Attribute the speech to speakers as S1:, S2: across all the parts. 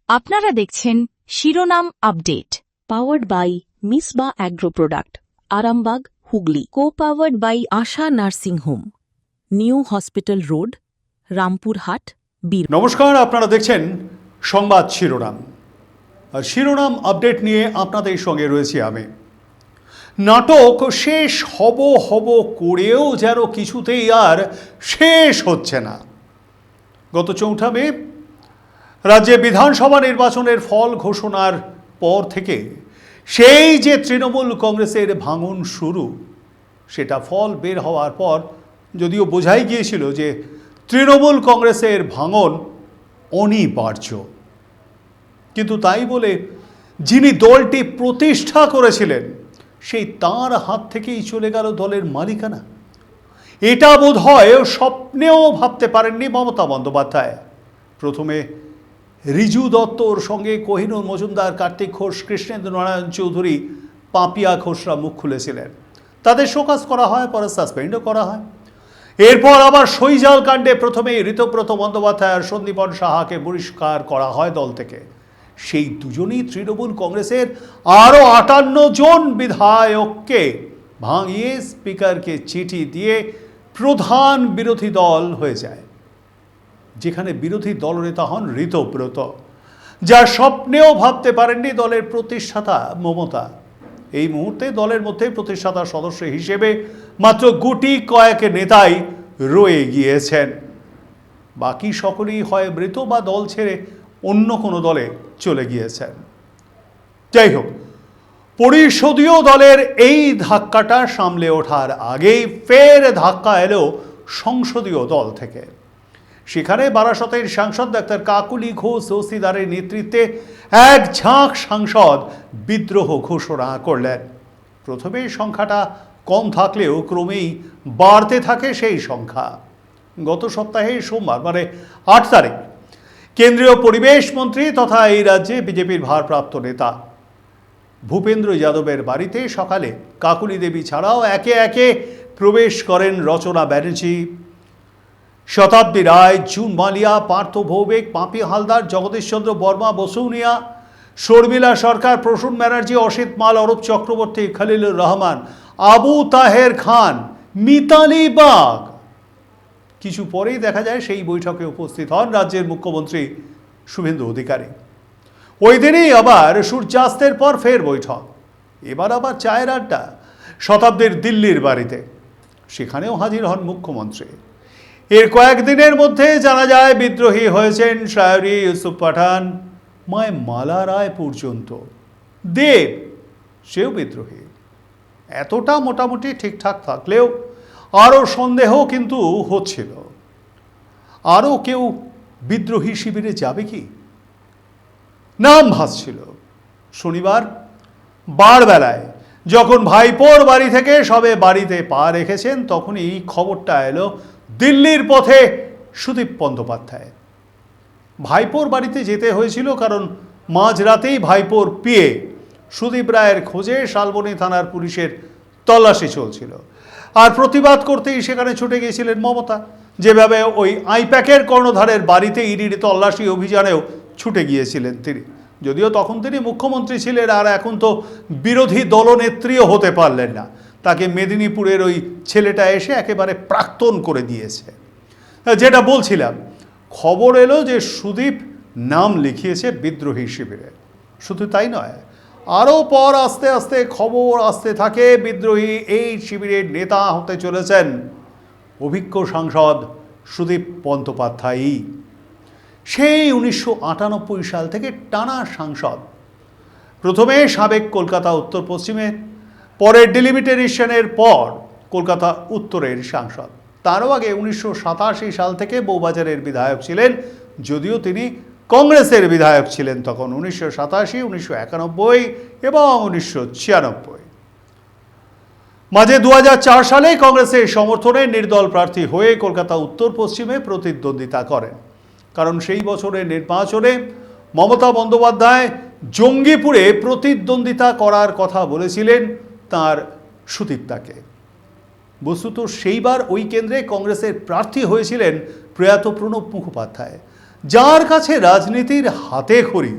S1: আপনারা দেখছেন শিরোনাম update,
S2: powered by Misba agro product, Arambagh, Hooghly.
S1: Co-powered by
S2: Asha nursing home, new hospital road, Rampurhat, Bir.
S3: নমস্কার, আপনারা দেখছেন সংবাদ শিরোনাম। আর শিরোনাম আপডেট নিয়ে আপনাদের সঙ্গে রয়েছি আমি। নাটক শেষ হব করেও যেন কিছুতেই আর শেষ হচ্ছে না। গত 4 মে রাজ্যে বিধানসভা নির্বাচনের ফল ঘোষণার পর থেকে সেই যে তৃণমূল কংগ্রেসের ভাঙন শুরু, সেটা ফল বের হওয়ার পর যদিও বোঝাই গিয়েছিল যে তৃণমূল কংগ্রেসের ভাঙন অনিবার্য, কিন্তু তাই বলে যিনি দলটি প্রতিষ্ঠা করেছিলেন সেই তাঁর হাত থেকেই চলে গেল দলের মালিকানা। এটা বোধহয় স্বপ্নেও ভাবতে পারেননি মমতা বন্দ্যোপাধ্যায়। প্রথমে রিজু দত্তর সঙ্গে কোহিনূর মজুমদার, কার্তিক ঘোষ, কৃষ্ণেন্দ্র নারায়ণ চৌধুরী, পাপিয়া ঘোষরা মুখ খুলেছিলেন। তাদের শোকজ করা হয়, পরে সাসপেন্ডও করা হয়। এরপর আবার শৈজাল কাণ্ডে প্রথমে ঋতব্রত বন্দ্যোপাধ্যায় আর সন্দীপন সাহাকে বহিষ্কার করা হয় দল থেকে। সেই দুজনই তৃণমূল কংগ্রেসের আরও 58 জন বিধায়ককে ভাঙিয়ে স্পিকারকে চিঠি দিয়ে প্রধান বিরোধী দল হয়ে যায়, যেখানে বিরোধী দলনেতা হন ঋতব্রত, যা স্বপ্নেও ভাবতে পারেননি দলের প্রতিষ্ঠাতা মমতা। এই মুহূর্তে দলের মধ্যে প্রতিষ্ঠাতা সদস্য হিসেবে মাত্র গুটি কয়েক নেতাই রয়ে গিয়েছেন। বাকি সকলেই হয় মৃত বা দল ছেড়ে অন্য কোনো দলে চলে গিয়েছেন। যাই হোক, পরিষদীয় দলের এই ধাক্কাটা সামলে ওঠার আগেই ফের ধাক্কা এলো সংসদীয় দল থেকে। সেখানে বারাসতের সাংসদ ডাক্তার কাকুলি ঘোষ দস্তিদারের নেতৃত্বে এক ঝাঁক সাংসদ বিদ্রোহ ঘোষণা করলেন। প্রথমে সংখ্যাটা কম থাকলেও ক্রমেই বাড়তে থাকে সেই সংখ্যা। গত সপ্তাহে সোমবার মানে 8 তারিখ কেন্দ্রীয় পরিবেশ মন্ত্রী তথা এই রাজ্যে বিজেপির ভারপ্রাপ্ত নেতা ভূপেন্দ্র যাদবের বাড়িতে সকালে কাকুলি দেবী ছাড়াও একে একে প্রবেশ করেন রচনা ব্যানার্জি, শতাব্দী রায়, জুন মালিয়া, পার্থ ভৌমিক, পাপি হালদার, জগদীশ চন্দ্র বর্মা, বসুনিয়া, শর্মিলা সরকার, প্রসূন ব্যানার্জি, অসিত মাল, অরূপ চক্রবর্তী, খলিলুর রহমান, আবু তাহের খান, মিতালি বাগ। কিছু পরেই দেখা যায় সেই বৈঠকে উপস্থিত হন রাজ্যের মুখ্যমন্ত্রী শুভেন্দু অধিকারী। ওই দিনেই আবার সূর্যাস্তের পর ফের বৈঠক। এবার আবার চায়ের আড্ডা শতাব্দীর দিল্লির বাড়িতে। সেখানেও হাজির হন মুখ্যমন্ত্রী। এর কয়েকদিনের মধ্যে জানা যায় বিদ্রোহী হয়েছেন শায়রি, ইউসুফ পাঠান, মায় মালা রায় পর্যন্ত। দেব সেও বিদ্রোহী। এতটা মোটামুটি ঠিকঠাক থাকলেও আরও সন্দেহ কিন্তু হচ্ছিল, আরও কেউ বিদ্রোহী শিবিরে যাবে কি নাম ভাসছিল। শনিবার বারবেলায় যখন ভাইপোর বাড়ি থেকে সবে বাড়িতে পা রেখেছেন, তখনই খবরটা এলো দিল্লির পথে সুদীপ বন্দ্যোপাধ্যায়। ভাইপোর বাড়িতে যেতে হয়েছিল কারণ মাঝরাতেই ভাইপোর পিএ সুদীপ রায়ের খোঁজে শালবনী থানার পুলিশের তল্লাশি চলছিল। আর প্রতিবাদ করতেই সেখানে ছুটে গিয়েছিলেন মমতা। যেভাবে ওই আইপ্যাকের কর্ণধারের বাড়িতে ইডির তল্লাশি অভিযানেও ছুটে গিয়েছিলেন তিনি, যদিও তখন তিনি মুখ্যমন্ত্রী ছিলেন আর এখন তো বিরোধী দলনেত্রীও হতে পারলেন না। তাকে মেদিনীপুরের ওই ছেলেটা এসে একেবারে প্রাক্তন করে দিয়েছে। যেটা বলছিলাম, খবর এলো যে সুদীপ নাম লিখিয়েছে বিদ্রোহী শিবিরে। শুধু তাই নয়, আরও পর আস্তে আস্তে খবর আসতে থাকে বিদ্রোহী এই শিবিরের নেতা হতে চলেছেন অভিজ্ঞ সাংসদ সুদীপ বন্দ্যোপাধ্যায়ই। সেই 1998 সাল থেকে টানা সাংসদ। প্রথমে সাবেক কলকাতা উত্তর পশ্চিমে, পরে ডিলিমিটেশনের পর কলকাতা উত্তরের সাংসদ। তারও আগে 1987 সাল থেকে বউবাজারের বিধায়ক ছিলেন, যদিও তিনি কংগ্রেসের বিধায়ক ছিলেন তখন 1987, 1991 এবং 1996। মাঝে 2004 সালে কংগ্রেসের সমর্থনে নির্দল প্রার্থী হয়ে কলকাতা উত্তর পশ্চিমে প্রতিদ্বন্দ্বিতা করেন। কারণ সেই বছরের নির্বাচনে মমতা বন্দ্যোপাধ্যায় জঙ্গিপুরে প্রতিদ্বন্দ্বিতা করার কথা বলেছিলেন তার সুদীপ্তাকে। বস্তুত সেইবার ওই কেন্দ্রে কংগ্রেসের প্রার্থী হয়েছিলেন প্রয়াত প্রণব মুখোপাধ্যায়, যার কাছে রাজনীতির হাতে খড়ি,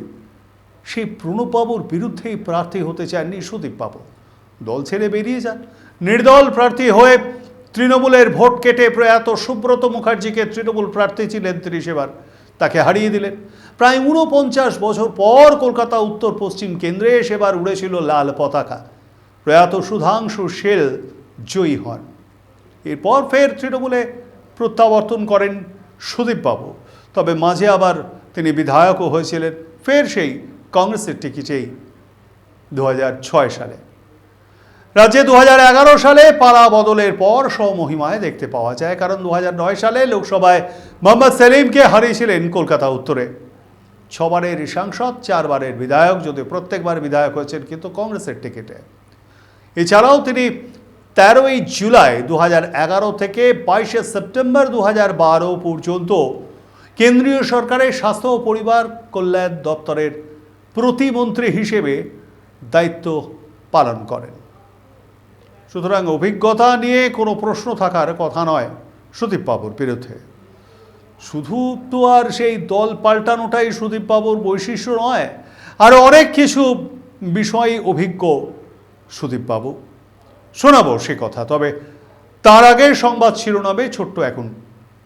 S3: সেই প্রণববাবুর বিরুদ্ধেই প্রার্থী হতে চাননি সুদীপবাবু। দল ছেড়ে বেরিয়ে যান। নির্দল প্রার্থী হয়ে তৃণমূলের ভোট কেটে প্রয়াত সুব্রত মুখার্জিকে তৃণমূল প্রার্থী ছিলেন তিনি, সেবার তাকে হারিয়ে দিলেন। প্রায় ৪৯ বছর পর কলকাতা উত্তর পশ্চিম কেন্দ্রে সেবার উড়েছিল লাল পতাকা। প্রয়াত সুধাংশু সেল জয়ী হন। এরপর ফের তৃণমূলে প্রত্যাবর্তন করেন সুদীপবাবু। তবে মাঝে আবার তিনি বিধায়কও হয়েছিলেন, ফের সেই কংগ্রেসের টিকিটেই ২০০৬ সালে। রাজ্যে ২০১১ সালে পালা বদলের পর স্বমহিমায় দেখতে পাওয়া যায়, কারণ ২০০৯ সালে লোকসভায় মোহাম্মদ সেলিমকে হারিয়েছিলেন কলকাতা উত্তরে। ৬বারের সাংসদ, ৪বারের বিধায়ক, যদিও প্রত্যেকবার বিধায়ক হয়েছেন কিন্তু কংগ্রেসের টিকিটে। এছাড়াও তিনি ১৩ই জুলাই ২০১১ থেকে ২২শে সেপ্টেম্বর ২০১২ পর্যন্ত কেন্দ্রীয় সরকারের স্বাস্থ্য ও পরিবার কল্যাণ দপ্তরের প্রতিমন্ত্রী হিসেবে দায়িত্ব পালন করেন। সুতরাং অভিজ্ঞতা নিয়ে কোনো প্রশ্ন থাকার কথা নয় সুদীপবাবুর বিরুদ্ধে। শুধু তো আর সেই দল পাল্টানোটাই সুদীপবাবুর বৈশিষ্ট্য নয়, আরও অনেক কিছু বিষয়ে অভিজ্ঞ সুদীপবাবু। শোনাবো সে কথা, তবে তার আগে সংবাদ শিরোনামে ছোট্ট এখন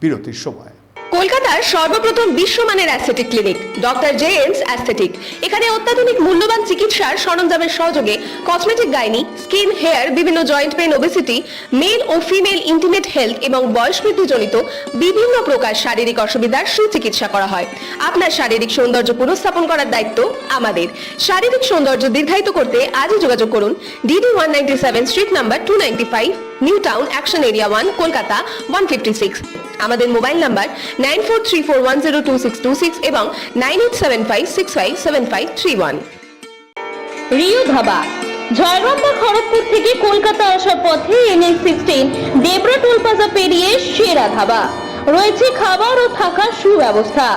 S3: বিরতির সময়।
S4: কলকাতার সর্বপ্রথম বিশ্বমানের অ্যাস্থেটিক ক্লিনিক ডক্টর জেএমস অ্যাস্থেটিক। এখানে অত্যাধুনিক মূল্যবান চিকিৎসার সরঞ্জামের সহযোগে কসমেটিক গাইনি, স্কিন, হেয়ার, বিভিন্ন জয়েন্ট পেন, ওবেসিটি, মেল ও ফিমেল ইন্টিমেট হেলথ এবং বয়স বৃদ্ধিজনিত বিভিন্ন প্রকার শারীরিক অসুবিধার সুচিকিৎসা করা হয়। আপনার শারীরিক সৌন্দর্য পুনঃস্থাপন করার দায়িত্ব আমাদের। শারীরিক সৌন্দর্য দীর্ঘায়িত করতে আজই যোগাযোগ করুন DD 197 street number 295, new town, action area 1, Kolkata 156। আমাদের মোবাইল নাম্বার 9434102626 এবং 9875657531।
S5: রিও ধাবা, ঝাড়গ্রাম বা খড়গপুর থেকে কলকাতা আসার পথে NH16 দেবরা টোল প্লাজা পেরিয়ে সেরা ধাবা। রয়েছে খাবার ও থাকার সুব্যবস্থা।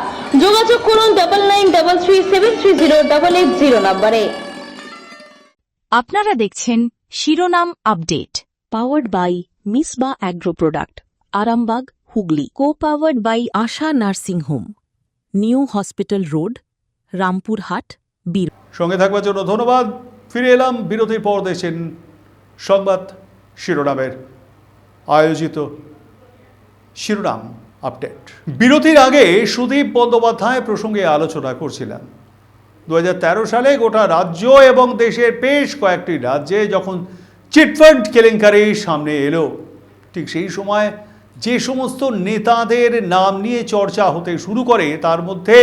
S5: যোগাযোগ করুন 9933373088 নম্বরে।
S1: আপনারা দেখছেন শিরোনাম update.
S2: Powered by Misba agro product, Arambagh, Hooghly.
S1: Co-powered by
S2: Asha nursing home, new hospital road, Rampurhat, Bir.
S3: সঙ্গে থাকবার জন্য ধন্যবাদ। ফিরে এলাম বিরতির পর। দেখছেন সংবাদ শিরোনামের আয়োজিত শিরোনাম আপডেট। বিরতির আগে সুদীপ বন্দ্যোপাধ্যায় প্রসঙ্গে আলোচনা করছিলাম। ২০১৩ সালে গোটা রাজ্য এবং দেশের বেশ কয়েকটি রাজ্যে যখন চিটফান্ড কেলেঙ্কারি সামনে এলো, ঠিক সেই সময় যে সমস্ত নেতাদের নাম নিয়ে চর্চা হতে শুরু করে তার মধ্যে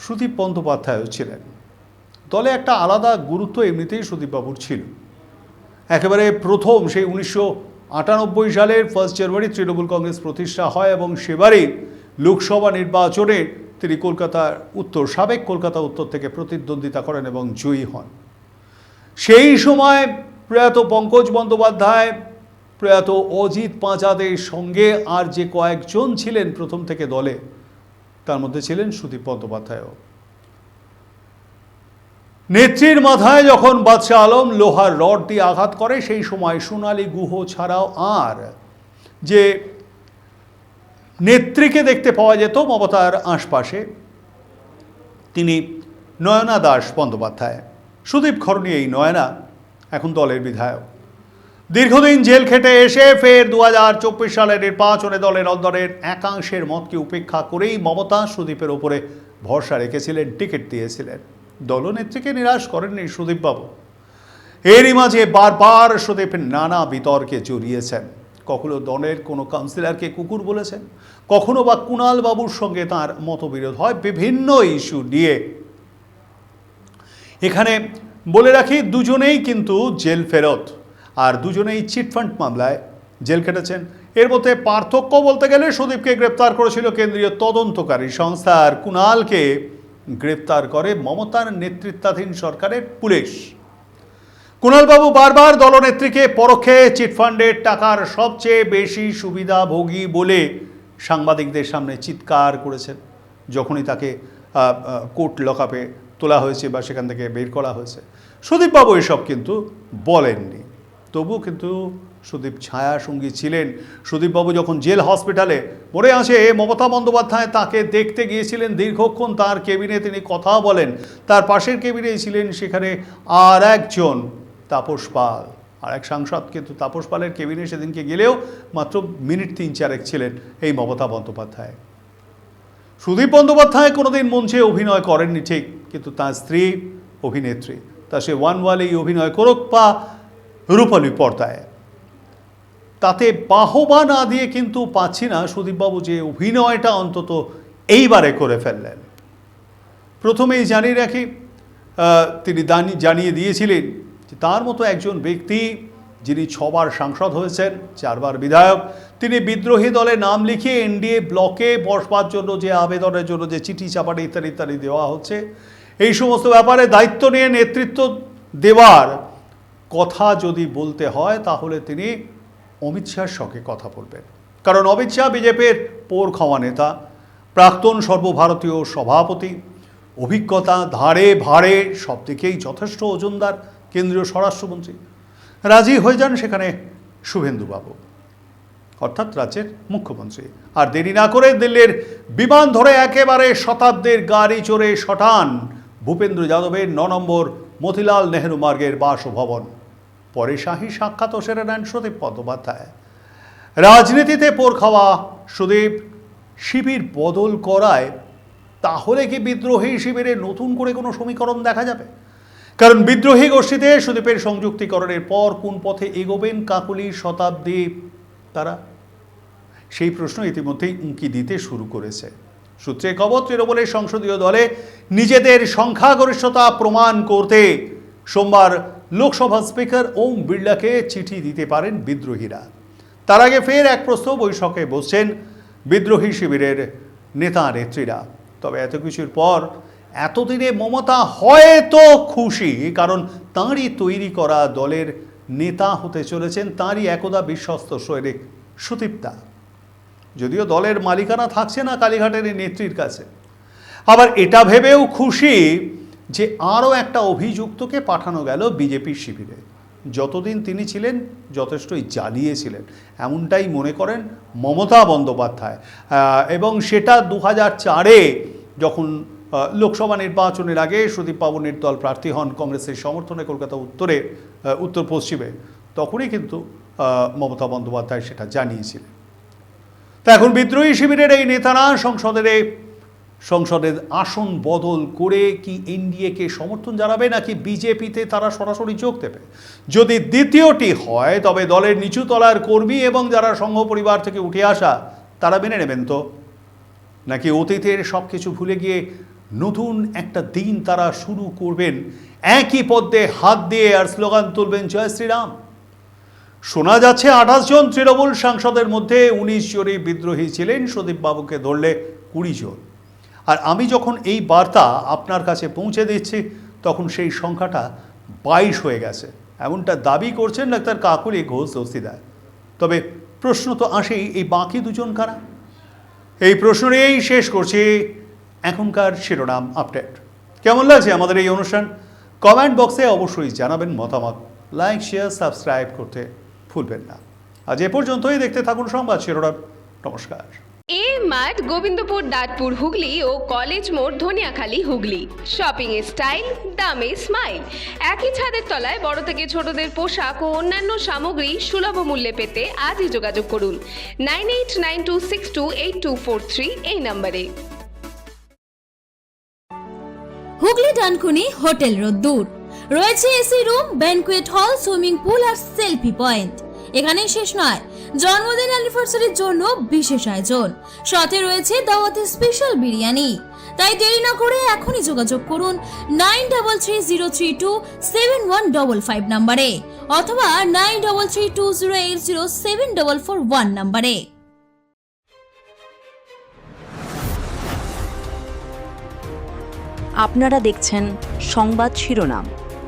S3: সুদীপ বন্দ্যোপাধ্যায়ও ছিলেন। দলে একটা আলাদা গুরুত্ব এমনিতেই সুদীপবাবুর ছিল। একেবারে প্রথম সেই ১৯৯৮ সালের 1 জানুয়ারি তৃণমূল কংগ্রেস প্রতিষ্ঠা হয় এবং সেবারই লোকসভা নির্বাচনে তিনি সাবেক কলকাতা উত্তর থেকে প্রতিদ্বন্দ্বিতা করেন এবং জয়ী হন। সেই সময় প্রয়াত পঙ্কজ বন্দ্যোপাধ্যায়, প্রয়াত অজিত পাঁচাদের সঙ্গে আর যে কয়েকজন ছিলেন প্রথম থেকে দলে, তার মধ্যে ছিলেন সুদীপ বন্দ্যোপাধ্যায়ও। নেত্রীর মাথায় যখন বাদশাহ আলম লোহার রড দিয়ে আঘাত করে, সেই সময় সোনালী গুহ ছাড়াও আর যে নেত্রীকে দেখতে পাওয়া যেত মমতার আশপাশে, তিনি নয়না দাস বন্দ্যোপাধ্যায়। সুদীপ খরণী এই নয়না এখন দলের বিধায়ক। দীর্ঘদিন জেল খেটে এসে ফের ২০২৪ সালের নির্বাচনে দলের অন্দরের একাংশের মতকে উপেক্ষা করেই মমতা সুদীপের ওপরে ভরসা রেখেছিলেন, টিকিট দিয়েছিলেন। দলনেত্রীকে নিরাশ করেননি সুদীপবাবু। এরই মাঝে বারবার সুদীপ নানা বিতর্কে জড়িয়েছেন। কখনো দলের কোনো কাউন্সিলরকে কুকুর বলেছেন, কখনো বা কুণাল বাবুর সঙ্গে তাঁর মতবিরোধ হয় বিভিন্ন ইস্যু নিয়ে। এখানে বলে রাখি, দুজনেই কিন্তু জেল ফেরত, আর দুজনেই চিটফান্ড মামলায় জেল কেটেছেন। এর মধ্যে পার্থক্য বলতে গেলে সুদীপকে গ্রেপ্তার করেছিল কেন্দ্রীয় তদন্তকারী সংস্থা, আর কুণালকে গ্রেপ্তার করে মমতার নেতৃত্বাধীন সরকারের পুলিশ। কুণালবাবু বারবার দলনেত্রীকে পরোক্ষে চিটফান্ডের টাকার সবচেয়ে বেশি সুবিধাভোগী বলে সাংবাদিকদের সামনে চিৎকার করেছেন যখনই তাকে কোর্ট লকআপে তোলা হয়েছে বা সেখান থেকে বের করা হয়েছে। সুদীপবাবু এসব কিন্তু বলেননি, তবু কিন্তু সুদীপ ছায়া সঙ্গী ছিলেন। সুদীপবাবু যখন জেল হসপিটালে পড়ে আছে, মমতা বন্দ্যোপাধ্যায় তাকে দেখতে গিয়েছিলেন, দীর্ঘক্ষণ তার কেবিনে তিনি কথা বলেন। তার পাশের কেবিনেই ছিলেন সেখানে আর একজন তাপস পাল, আর এক সাংসদ, কিন্তু তাপস পালের কেবিনে সেদিনকে গেলেও মাত্র মিনিট 3-4 ছিলেন এই মমতা বন্দ্যোপাধ্যায়। সুদীপ বন্দ্যোপাধ্যায় কোনোদিন মঞ্চে অভিনয় করেননি ঠিক, কিন্তু তার স্ত্রী অভিনেত্রী, তা সে ওয়ান ওয়ালেই অভিনয় করুক বা রূপালী পর্দায়, তাতে বাহবা না দিয়ে কিন্তু পাচ্ছি না সুদীপবাবু যে অভিনয়টা অন্তত এইবারে করে ফেললেন। প্রথমেই জানিয়ে রাখি, তিনি জানিয়ে দিয়েছিলেন যে তার মতো একজন ব্যক্তি যিনি 6বার সাংসদ হয়েছেন, 4বার বিধায়ক, তিনি বিদ্রোহী দলে নাম লিখিয়ে এনডিএ ব্লকে বসবার জন্য যে আবেদনের জন্য যে চিঠি চাপাটি ইত্যাদি ইত্যাদি দেওয়া হচ্ছে, এই সমস্ত ব্যাপারে দায়িত্ব নিয়ে নেতৃত্ব দেওয়ার কথা যদি বলতে হয় তাহলে তিনি অমিত শাহর সঙ্গে কথা বলবেন। কারণ অমিত শাহ বিজেপির পোর খাওয়া নেতা, প্রাক্তন সর্বভারতীয় সভাপতি, অভিজ্ঞতা ধারে ভাড়ে সব দিকেই যথেষ্ট ওজনদার কেন্দ্রীয় স্বরাষ্ট্রমন্ত্রী। রাজি হয়ে যান সেখানে শুভেন্দুবাবু, অর্থাৎ রাজ্যের মুখ্যমন্ত্রী। আর দেরি না করে দিল্লির বিমান ধরে একেবারে শতাব্দীর গাড়ি চড়ে শটান ভূপেন্দ্র যাদবের 9 নম্বর মতিলাল নেহরু মার্গের বাসভবন। পরে শাহী সাক্ষাৎ সেরে নেন সুদীপ বন্দ্যোপাধ্যায়। রাজনীতিতে পোর খাওয়া সুদীপ শিবির বদল করায় তাহলে কি বিদ্রোহী শিবিরে নতুন করে কোনো সমীকরণ দেখা যাবে? কারণ বিদ্রোহী গোষ্ঠীতে সুদীপের সংযুক্তিকরণের পর কোন পথে এগোবেন কাকলি শতাব্দী তারা, সেই প্রশ্ন ইতিমধ্যেই উঁকি দিতে শুরু করেছে। সূত্রে খবর, তৃণমূলের সংসদীয় দলে নিজেদের সংখ্যাগরিষ্ঠতা প্রমাণ করতে সোমবার লোকসভা স্পিকার ওম বিড়লাকে চিঠি দিতে পারেন বিদ্রোহীরা। তার আগে ফের এক প্রস্তাব বৈঠকে বসছেন বিদ্রোহী শিবিরের নেতা নেত্রীরা। তবে এত কিছুর পর এতদিনে মমতা হয়তো খুশি, কারণ তাঁরই তৈরি করা দলের নেতা হতে চলেছেন তাঁরই একদা বিশ্বস্ত সৈনিক সুদীপ্তা। যদিও দলের মালিকানা থাকছে না কালীঘাটের নেত্রীর কাছে। আবার এটা ভেবেও খুশি যে আরও একটা অভিযুক্তকে পাঠানো গেল বিজেপির শিবিরে। যতদিন তিনি ছিলেন যথেষ্টই জ্বালিয়েছিলেন, এমনটাই মনে করেন মমতা বন্দ্যোপাধ্যায়। এবং সেটা 2004-এ যখন লোকসভা নির্বাচনের আগে সুদীপ বাবুর দল প্রার্থী হন কংগ্রেসের সমর্থনে কলকাতা উত্তর পশ্চিমে, তখনই কিন্তু মমতা বন্দ্যোপাধ্যায় সেটা জানিয়েছিলেন। তা এখন বিদ্রোহী শিবিরের এই নেতারা সংসদের আসন বদল করে কি এনডিএকে সমর্থন জানাবে নাকি বিজেপিতে তারা সরাসরি যোগ দেবে? যদি দ্বিতীয়টি হয় তবে দলের নিচু তলার কর্মী এবং যারা সংঘ পরিবার থেকে উঠে আসা তারা মেনে নেবেন তো, নাকি অতীতের সব কিছু ভুলে গিয়ে নতুন একটা দিন তারা শুরু করবেন একই পদ্মে হাত দিয়ে আর স্লোগান তুলবেন জয় শ্রীরাম? শোনা যাচ্ছে 28 জন তৃণমূল সাংসদের মধ্যে 19 জনই বিদ্রোহী ছিলেন, সুদীপ বাবুকে ধরলে 20 জন। আর আমি যখন এই বার্তা আপনার কাছে পৌঁছে দিচ্ছি তখন সেই সংখ্যাটা 22 হয়ে গেছে, এমনটা দাবি করছেন ডাক্তার কাকুলি ঘোষ দস্তিদার। তবে প্রশ্ন তো আসেই, এই বাকি দুজন কারা? এই প্রশ্ন নিয়েই শেষ করছি এখনকার শিরোনাম আপডেট। কেমন লাগছে আমাদের এই অনুষ্ঠান? কমেন্ট বক্সে অবশ্যই জানাবেন মতামত। লাইক, শেয়ার, সাবস্ক্রাইব করতে ভুলবেন না। আজ এ পর্যন্তই। দেখতে থাকুন সংবাদ শিরোনাম। নমস্কার।
S4: এ মার্ট, গোবিন্দপুর, দাঁতপুর, হুগলি ও কলেজ মোড়, ধনিয়াখালী, হুগলি। শপিং এর স্টাইল, দামে স্মাইল। একই ছাদের তলায় বড় থেকে ছোটদের পোশাক ও অন্যান্য সামগ্রী সুলভ মূল্যে পেতে আজই যোগাযোগ করুন 9892628243 এই নম্বরে।
S6: হুগলি ডানকুনি হোটেল রোদ্দুর রয়েছে এসি রুম, ব্যানকুয়েট হল, সুইমিং পুল আর সেলফি পয়েন্ট। এখানেই শেষ নয়, জন্মদিন অ্যানিভার্সারির জন্য বিশেষ আয়োজন, সাথে রয়েছে দাওয়াতের স্পেশাল বিরিয়ানি। তাই দেরি না করে এখনই যোগাযোগ করুন 9330327155 নম্বরে অথবা 933208074441 নম্বরে।
S2: আপনারা দেখছেন সংবাদ শিরোনাম।